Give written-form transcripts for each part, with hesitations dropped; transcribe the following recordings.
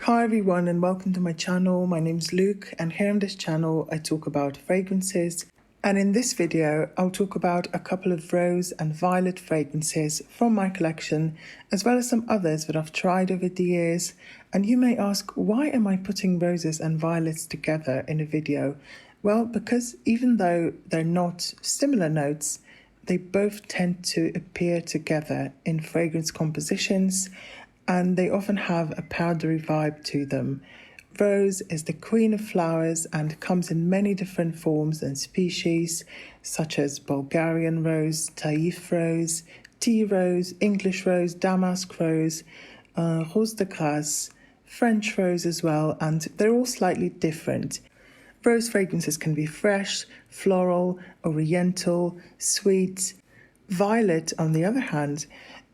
Hi everyone and welcome to my channel. My name's Luke and here on this channel I talk about fragrances, and in this video I'll talk about a couple of rose and violet fragrances from my collection, as well as some others that I've tried over the years. And you may ask, why am I putting roses and violets together in a video? Well, because even though they're not similar notes, they both tend to appear together in fragrance compositions, and they often have a powdery vibe to them. Rose is the queen of flowers and comes in many different forms and species, such as Bulgarian rose, Taif rose, tea rose, English rose, damask rose, rose de Grasse, French rose as well, and they're all slightly different. Rose fragrances can be fresh, floral, oriental, sweet. Violet, on the other hand,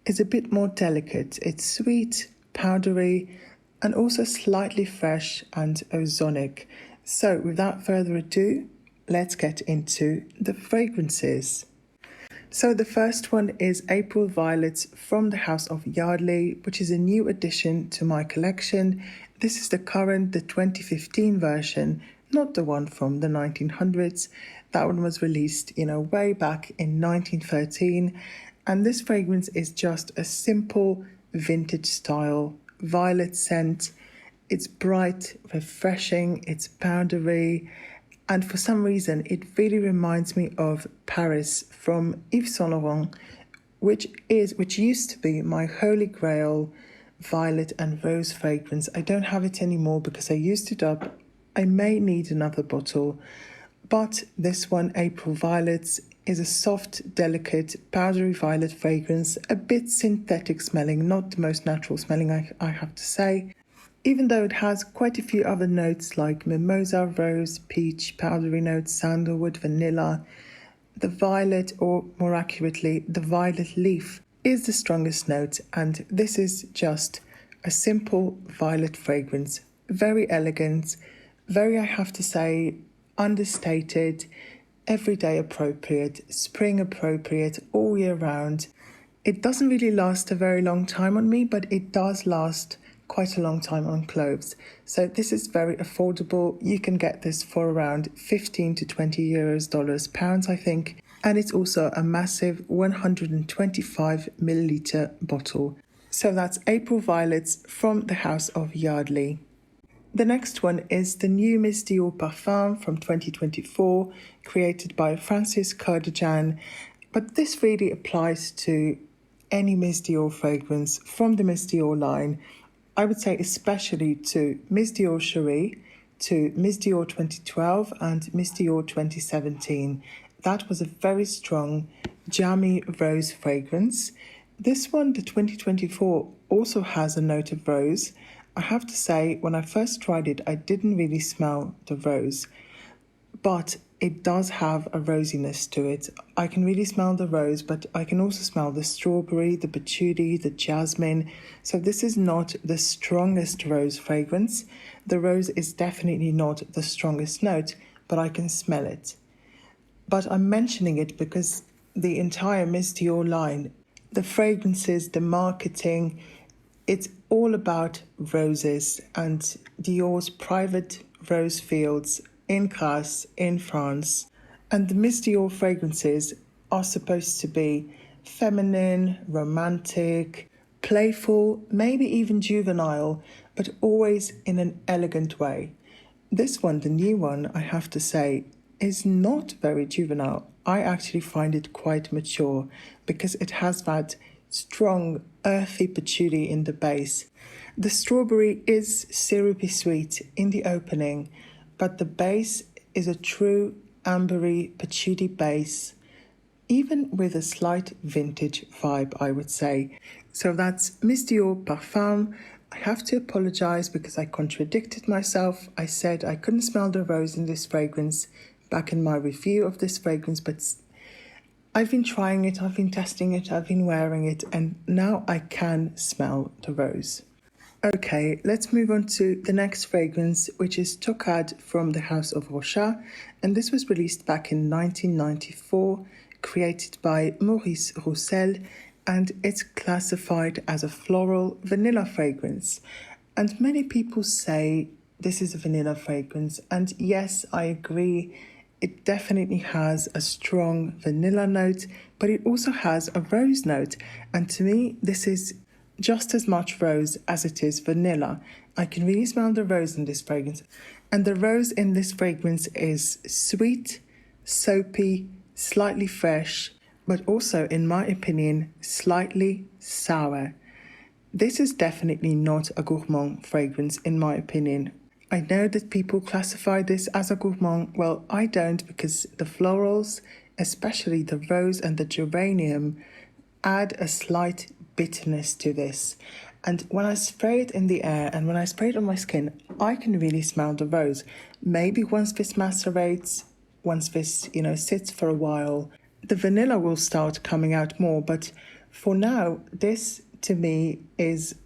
is a bit more delicate. It's sweet, powdery, and also slightly fresh and ozonic. So without further ado, let's get into the fragrances. So the first one is April Violets from the house of Yardley, which is a new addition to my collection. This is the 2015 version, not the one from the 1900s. That one was released, way back in 1913. And this fragrance is just a simple vintage style violet scent. It's bright, refreshing, it's powdery, and for some reason it really reminds me of Paris from Yves Saint Laurent, which used to be my holy grail violet and rose fragrance. I don't have it anymore because I used it up. I may need another bottle, but this one, April Violets, is a soft, delicate, powdery violet fragrance, a bit synthetic smelling, not the most natural smelling, I have to say. Even though it has quite a few other notes like mimosa, rose, peach, powdery notes, sandalwood, vanilla, the violet, or more accurately, the violet leaf, is the strongest note, and this is just a simple violet fragrance. Very elegant, very, I have to say, understated, everyday appropriate, spring appropriate, all year round. It doesn't really last a very long time on me, but it does last quite a long time on clothes. So this is very affordable. You can get this for around 15 to 20 euros, pounds, I think. And it's also a massive 125 milliliter bottle. So that's April Violets from the house of Yardley. The next one is the new Miss Dior Parfum from 2024, created by Francis Cardigan. But this really applies to any Miss Dior fragrance from the Miss Dior line. I would say especially to Miss Dior Cherie, to Miss Dior 2012 and Miss Dior 2017. That was a very strong, jammy rose fragrance. This one, the 2024, also has a note of rose. I have to say, when I first tried it, I didn't really smell the rose, but it does have a rosiness to it. I can really smell the rose, but I can also smell the strawberry, the patchouli, the jasmine. So this is not the strongest rose fragrance. The rose is definitely not the strongest note, but I can smell it. But I'm mentioning it because the entire Miss Dior line, the fragrances, the marketing, it's all about roses and Dior's private rose fields in Grasse, in France. And the Miss Dior fragrances are supposed to be feminine, romantic, playful, maybe even juvenile, but always in an elegant way. This one, the new one, I have to say, is not very juvenile. I actually find it quite mature because it has that strong, earthy patchouli in the base. The strawberry is syrupy sweet in the opening, but the base is a true ambery patchouli base, even with a slight vintage vibe, I would say. So that's Miss Dior Parfum. I have to apologize because I contradicted myself. I said I couldn't smell the rose in this fragrance back in my review of this fragrance, but I've been trying it, I've been testing it, I've been wearing it, and now I can smell the rose. Okay, let's move on to the next fragrance, which is Tocade from the house of Rochas, and this was released back in 1994, created by Maurice Roussel, and it's classified as a floral vanilla fragrance. And many people say this is a vanilla fragrance. And yes, I agree. It definitely has a strong vanilla note, but it also has a rose note. And to me, this is just as much rose as it is vanilla. I can really smell the rose in this fragrance. And the rose in this fragrance is sweet, soapy, slightly fresh, but also, in my opinion, slightly sour. This is definitely not a gourmand fragrance, in my opinion. I know that people classify this as a gourmand. Well, I don't, because the florals, especially the rose and the geranium, add a slight bitterness to this. And when I spray it in the air and when I spray it on my skin, I can really smell the rose. Maybe once this macerates, once this, sits for a while, the vanilla will start coming out more. But for now, this to me is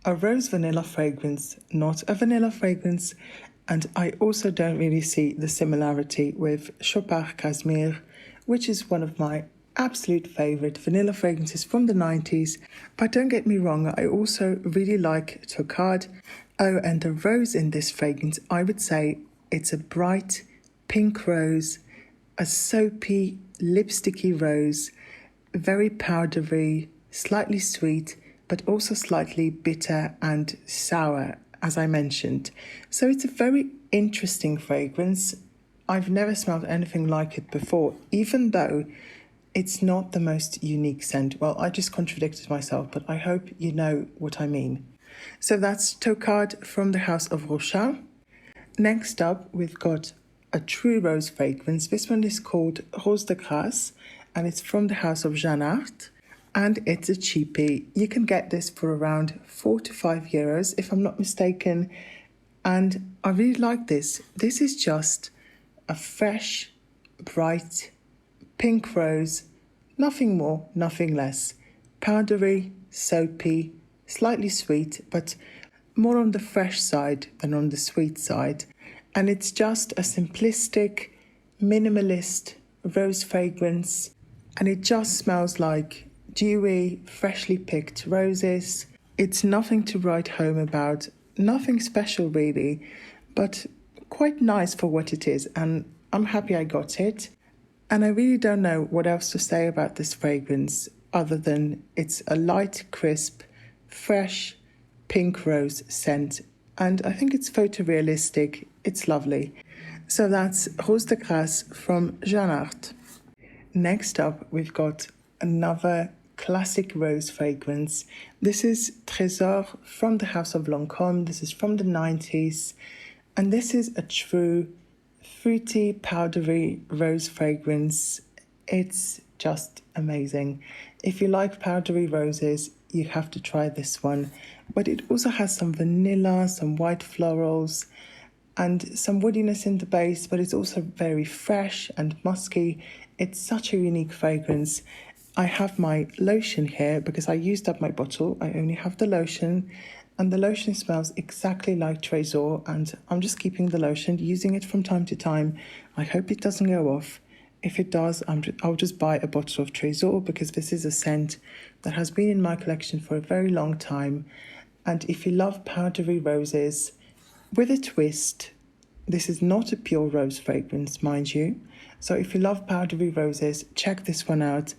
a rose vanilla fragrance, not a vanilla fragrance. And I also don't really see the similarity with Chopard Casimir, which is one of my absolute favorite vanilla fragrances from the 90s. But don't get me wrong, I also really like Tocade. Oh, and the rose in this fragrance, I would say it's a bright pink rose, a soapy, lipsticky rose, very powdery, slightly sweet, but also slightly bitter and sour, as I mentioned. So it's a very interesting fragrance. I've never smelled anything like it before, even though it's not the most unique scent. Well, I just contradicted myself, but I hope you know what I mean. So that's Tocade from the house of Rochas. Next up, we've got a true rose fragrance. This one is called Rose de Grasse, and it's from the house of Jean Art. And it's a cheapie. You can get this for around €4 to €5, if I'm not mistaken. And I really like this. This is just a fresh, bright, pink rose. Nothing more, nothing less. Powdery, soapy, slightly sweet, but more on the fresh side than on the sweet side. And it's just a simplistic, minimalist rose fragrance. And it just smells like dewy, freshly picked roses. It's nothing to write home about, nothing special really, but quite nice for what it is, and I'm happy I got it. And I really don't know what else to say about this fragrance other than it's a light, crisp, fresh, pink rose scent, and I think it's photorealistic. It's lovely. So that's Rose de Grasse from Jean Art. Next up, we've got another classic rose fragrance. This is Tresor from the house of Lancome. This is from the 90s. And this is a true fruity, powdery rose fragrance. It's just amazing. If you like powdery roses, you have to try this one. But it also has some vanilla, some white florals, and some woodiness in the base, but it's also very fresh and musky. It's such a unique fragrance. I have my lotion here because I used up my bottle. I only have the lotion, and the lotion smells exactly like Tresor, and I'm just keeping the lotion, using it from time to time. I hope it doesn't go off. If it does, I'll just buy a bottle of Tresor, because this is a scent that has been in my collection for a very long time. And if you love powdery roses with a twist, this is not a pure rose fragrance, mind you. So if you love powdery roses, check this one out.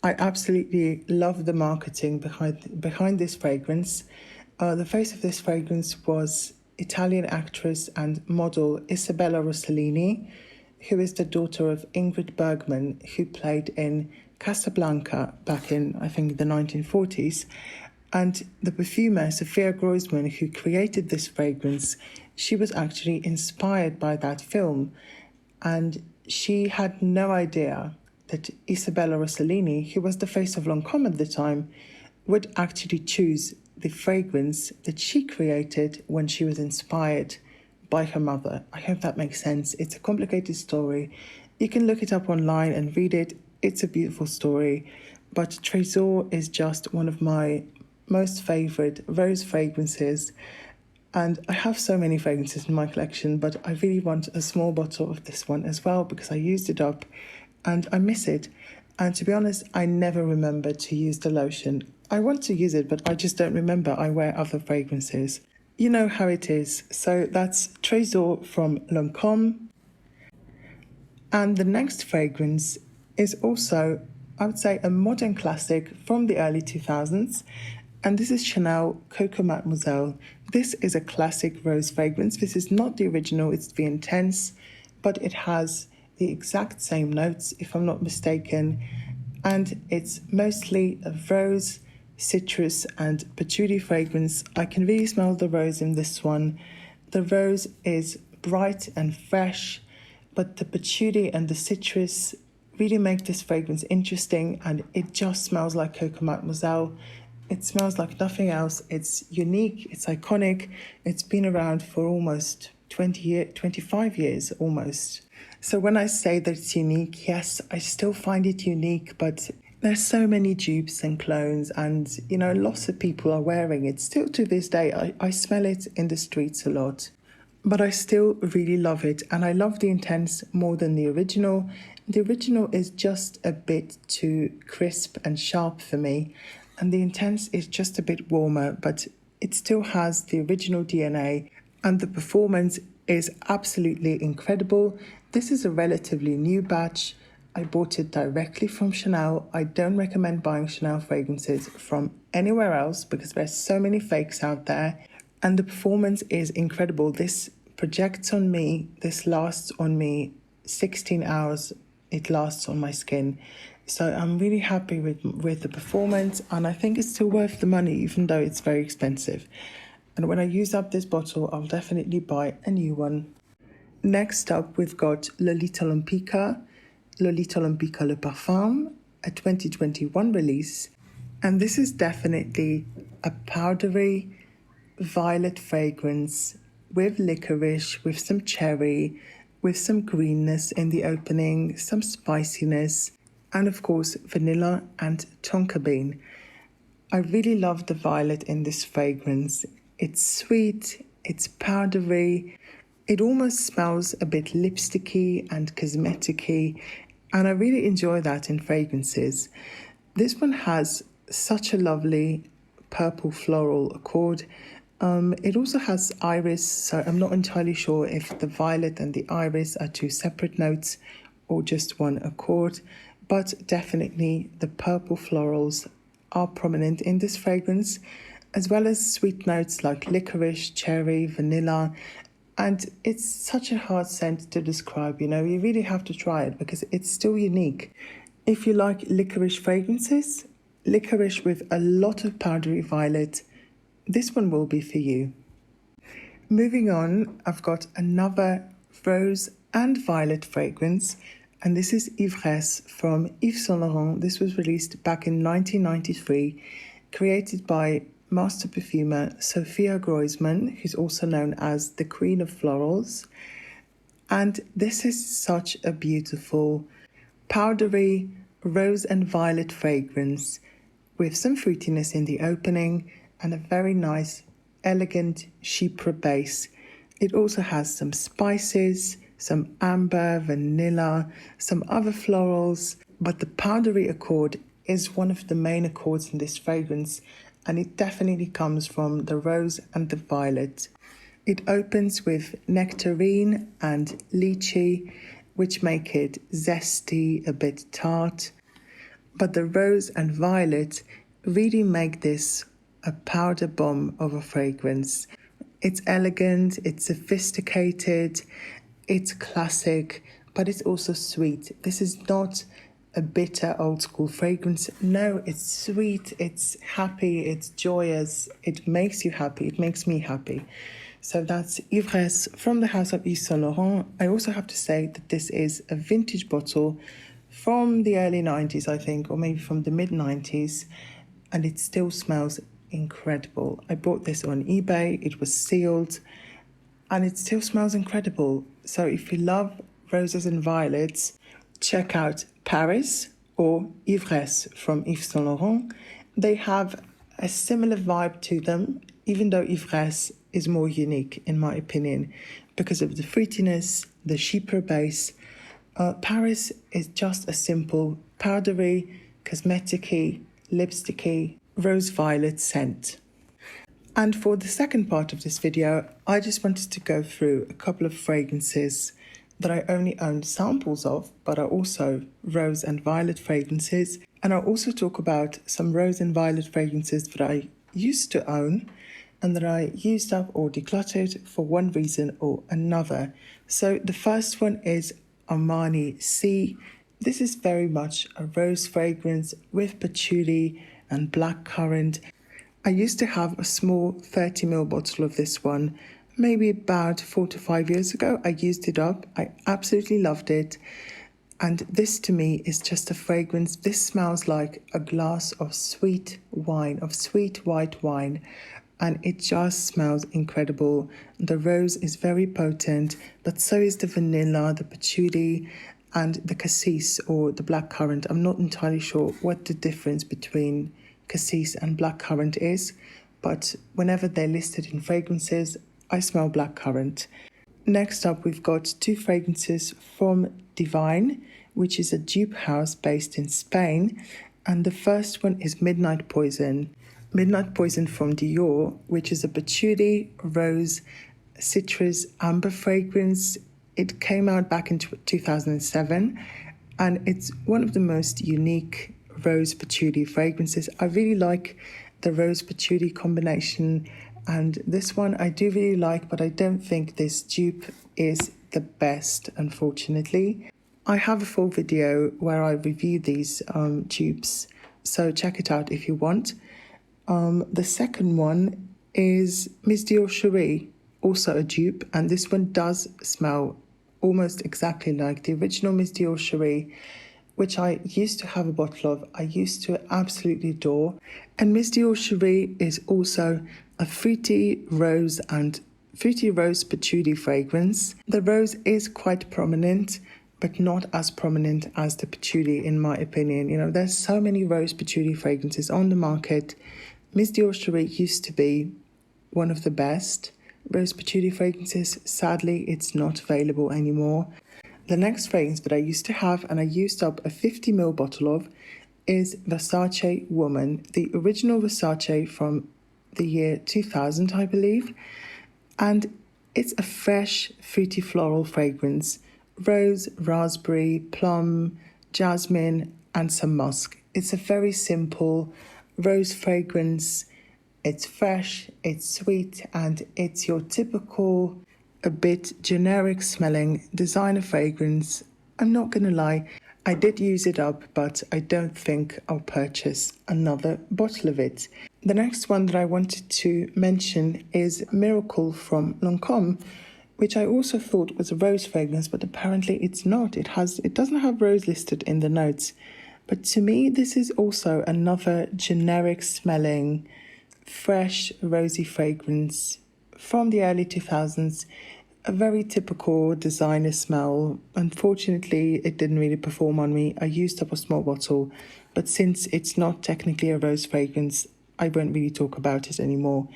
I absolutely love the marketing behind this fragrance. The face of this fragrance was Italian actress and model Isabella Rossellini, who is the daughter of Ingrid Bergman, who played in Casablanca back in, I think, the 1940s. And the perfumer, Sophia Groisman, who created this fragrance, she was actually inspired by that film. And she had no idea that Isabella Rossellini, who was the face of Lancome at the time, would actually choose the fragrance that she created when she was inspired by her mother. I hope that makes sense. It's a complicated story. You can look it up online and read it. It's a beautiful story. But Tresor is just one of my most favourite rose fragrances. And I have so many fragrances in my collection, but I really want a small bottle of this one as well, because I used it up and I miss it. And to be honest, I never remember to use the lotion. I want to use it, but I just don't remember. I wear other fragrances. You know how it is. So that's Tresor from Lancome. And the next fragrance is also, I would say, a modern classic from the early 2000s. And this is Chanel Coco Mademoiselle. This is a classic rose fragrance. This is not the original, it's the Intense, but it has the exact same notes, if I'm not mistaken. And it's mostly a rose, citrus, and patchouli fragrance. I can really smell the rose in this one. The rose is bright and fresh, but the patchouli and the citrus really make this fragrance interesting, and it just smells like Coco Mademoiselle. It smells like nothing else. It's unique, it's iconic, it's been around for almost 25 years almost. So when I say that it's unique, yes, I still find it unique, but there's so many dupes and clones, and lots of people are wearing it. Still to this day, I smell it in the streets a lot. But I still really love it, and I love the Intense more than the original. The original is just a bit too crisp and sharp for me, and the Intense is just a bit warmer, but it still has the original DNA, and the performance is absolutely incredible. This is a relatively new batch. I bought it directly from Chanel. I don't recommend buying Chanel fragrances from anywhere else because there's so many fakes out there. And the performance is incredible. This projects on me. This lasts on me 16 hours. It lasts on my skin. So I'm really happy with the performance. And I think it's still worth the money, even though it's very expensive. And when I use up this bottle, I'll definitely buy a new one. Next up, we've got Lolita Lempicka. Lolita Lempicka Le Parfum, a 2021 release. And this is definitely a powdery violet fragrance with licorice, with some cherry, with some greenness in the opening, some spiciness, and of course vanilla and tonka bean. I really love the violet in this fragrance. It's sweet, it's powdery, it almost smells a bit lipsticky and cosmeticy, and I really enjoy that in fragrances. This one has such a lovely purple floral accord. It also has iris, so I'm not entirely sure if the violet and the iris are two separate notes or just one accord, but definitely the purple florals are prominent in this fragrance, as well as sweet notes like licorice, cherry, vanilla, and it's such a hard scent to describe, you really have to try it because it's still unique. If you like licorice fragrances, licorice with a lot of powdery violet, this one will be for you. Moving on, I've got another rose and violet fragrance, and this is Yvresse from Yves Saint Laurent. This was released back in 1993, created by master perfumer Sophia Groisman, who's also known as the Queen of Florals. And this is such a beautiful, powdery rose and violet fragrance with some fruitiness in the opening and a very nice, elegant chypre base. It also has some spices, some amber, vanilla, some other florals, but the powdery accord is one of the main accords in this fragrance, and it definitely comes from the rose and the violet. It opens with nectarine and lychee, which make it zesty, a bit tart. But the rose and violet really make this a powder bomb of a fragrance. It's elegant, it's sophisticated, it's classic, but it's also sweet. This is not a bitter old school fragrance. No, it's sweet, it's happy, it's joyous, it makes you happy, it makes me happy. So that's Yvresse from the house of Yves Saint Laurent. I also have to say that this is a vintage bottle from the early 90s, I think, or maybe from the mid 90s, and it still smells incredible. I bought this on eBay, it was sealed, and it still smells incredible. So if you love roses and violets, check out Paris or Yvresse from Yves Saint Laurent. They have a similar vibe to them, even though Yvresse is more unique, in my opinion, because of the fruitiness, the chypre base. Paris is just a simple, powdery, cosmeticy, lipsticky, rose violet scent. And for the second part of this video, I just wanted to go through a couple of fragrances that I only own samples of, but are also rose and violet fragrances. And I'll also talk about some rose and violet fragrances that I used to own and that I used up or decluttered for one reason or another. So the first one is Armani Si. This is very much a rose fragrance with patchouli and blackcurrant. I used to have a small 30ml bottle of this one, maybe about 4 to 5 years ago. I used it up. I absolutely loved it. And this to me is just a fragrance. This smells like a glass of sweet wine, of sweet white wine. And it just smells incredible. The rose is very potent, but so is the vanilla, the patchouli, and the cassis or the blackcurrant. I'm not entirely sure what the difference between cassis and blackcurrant is, but whenever they're listed in fragrances, I smell blackcurrant. Next up, we've got two fragrances from Divine, which is a dupe house based in Spain. And the first one is Midnight Poison. Midnight Poison from Dior, which is a patchouli, rose, citrus, amber fragrance. It came out back in 2007, and it's one of the most unique rose patchouli fragrances. I really like the rose patchouli combination, and this one I do really like, but I don't think this dupe is the best, unfortunately. I have a full video where I review these dupes, so check it out if you want. The second one is Miss Dior Cherie, also a dupe, and this one does smell almost exactly like the original Miss Dior Cherie, which I used to have a bottle of. I used to absolutely adore. And Miss Dior Cherie is also a fruity rose patchouli fragrance. The rose is quite prominent, but not as prominent as the patchouli, in my opinion. You know, there's so many rose patchouli fragrances on the market. Miss Dior Cherie used to be one of the best rose patchouli fragrances. Sadly, it's not available anymore. The next fragrance that I used to have, and I used up a 50ml bottle of, is Versace Woman, the original Versace from the year 2000, I believe. And it's a fresh, fruity floral fragrance. Rose, raspberry, plum, jasmine, and some musk. It's a very simple rose fragrance. It's fresh, it's sweet, and it's your typical, a bit generic smelling designer fragrance. I'm not gonna lie, I did use it up, but I don't think I'll purchase another bottle of it. The next one that I wanted to mention is Miracle from Lancome, which I also thought was a rose fragrance, but apparently it's not. It doesn't have rose listed in the notes. But to me, this is also another generic smelling, fresh, rosy fragrance from the early 2000s. A very typical designer smell. Unfortunately, it didn't really perform on me. I used up a small bottle, but since it's not technically a rose fragrance, I won't really talk about it anymore.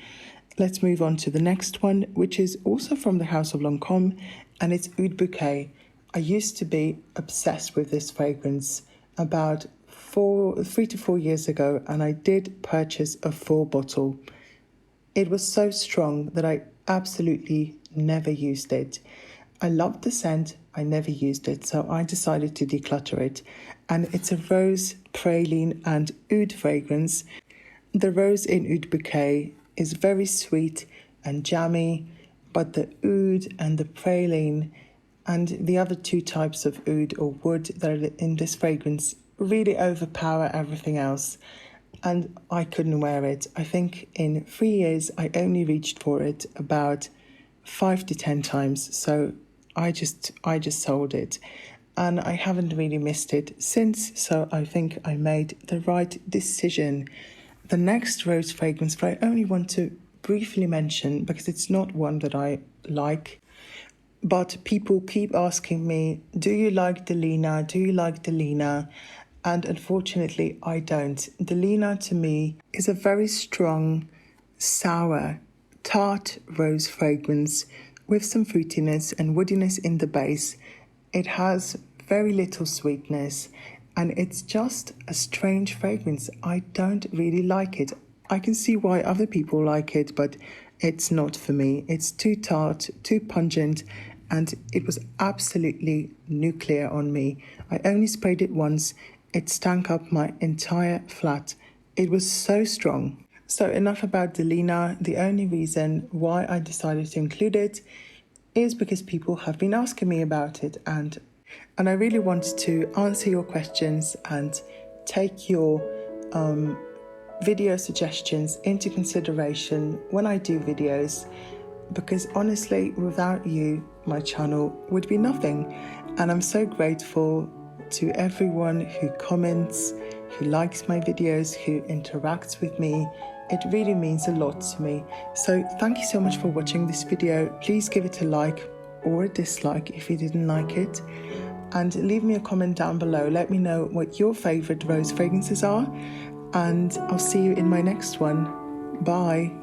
Let's move on to the next one, which is also from the house of Lancome, and it's Oud Bouquet. I used to be obsessed with this fragrance about 3 to 4 years ago, and I did purchase a full bottle. It was so strong that I absolutely never used it. I loved the scent, I never used it, so I decided to declutter it. And it's a rose, praline, and oud fragrance. The rose in Oud Bouquet is very sweet and jammy, but the oud and the praline and the other two types of oud or wood that are in this fragrance really overpower everything else. And I couldn't wear it. I think in 3 years, I only reached for it about 5 to 10 times. So I just sold it. And I haven't really missed it since. So I think I made the right decision. The next rose fragrance that I only want to briefly mention, because it's not one that I like, but people keep asking me, do you like Delina? Do you like Delina? And unfortunately, I don't. Delina to me is a very strong, sour, tart rose fragrance with some fruitiness and woodiness in the base. It has very little sweetness, and it's just a strange fragrance. I don't really like it. I can see why other people like it, but it's not for me. It's too tart, too pungent, and it was absolutely nuclear on me. I only sprayed it once. It stank up my entire flat. It was so strong. So enough about Delina. The only reason why I decided to include it is because people have been asking me about it, and I really wanted to answer your questions and take your video suggestions into consideration when I do videos, because honestly, without you, my channel would be nothing. And I'm so grateful to everyone who comments, who likes my videos, who interacts with me. It really means a lot to me. So thank you so much for watching this video. Please give it a like or a dislike if you didn't like it. And leave me a comment down below. Let me know what your favorite rose fragrances are. And I'll see you in my next one. Bye.